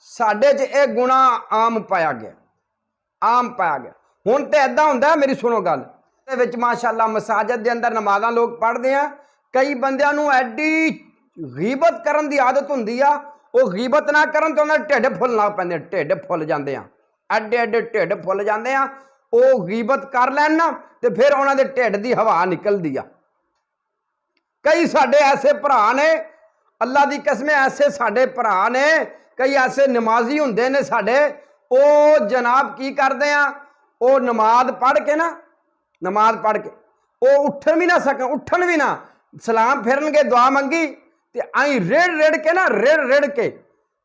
साडे च ये गुणा आम पाया गया हुण तो इदां हुंदा मेरी सुनो गल विच माशाअल्लाह मसाजिद दे अंदर नमाज़ां लोग पढ़दे आ कई बंदियां नूं एडी गीबत करन दी आदत हुंदी आ वो गीबत ना करन तो उन्हां दे ढिड फुल लग पैंदे ढिड फुल जांदे आ एडे एडे ढिड फुल जांदे आ वो गीबत कर लैन ना ते फिर उन्हां दे ढिड दी हवा निकलदी आ कई साडे ऐसे भरा ने अल्लाह दी कसम ऐसे साडे भरा ने कई ऐसे नमाजी हुंदे ने साडे ओ जनाब की करदे आ ओ नमाज पढ़ के ना नमाज पढ़ के वो उठन भी ना सकन उठन भी ना सलाम फिरनगे दुआ मंगी ते आई रेड़ के ना रेड़ के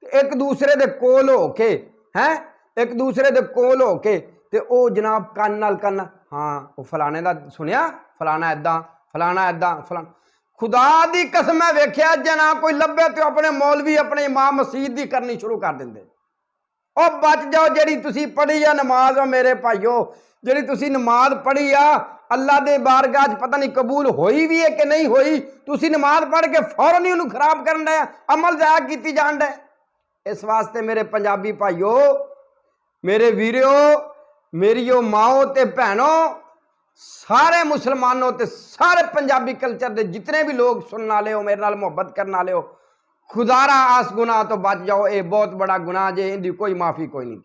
एक दूसरे दे कोल हो के हैं एक दूसरे दे कोल हो के ते ओ जनाब कन नाल कन हाँ वो फलाने दा सुनिया फलाना इदां फलाना खुदा दी कसम है वेख्या जना कोई लभे तो अपने मौलवी अपने इमाम मसीद दी करनी शुरू कर देंदे और बच जाओ जिहड़ी तुसी पढ़ी आ नमाज मेरे भाईओ जिहड़ी तुसी नमाज पढ़ी आ अल्लाह दे बारगाह च पता नहीं कबूल होई भी है कि नहीं होई तुसी नमाज पढ़ के फौरन ही उन्हें खराब करन डे अमल जाया कीती जान डे इस वास्ते मेरे पंजाबी भाईओ मेरे वीरो मेरियो माओ ते भैनों सारे मुसलमानों ते सारे पंजाबी कल्चर के जितने भी लोग सुनने वाले हो मेरे नाल मुहब्बत करने वाले हो खुदारा आस गुनाह तो बच जाओ ये बहुत बड़ा गुनाह जे इनकी कोई माफ़ी कोई नहीं।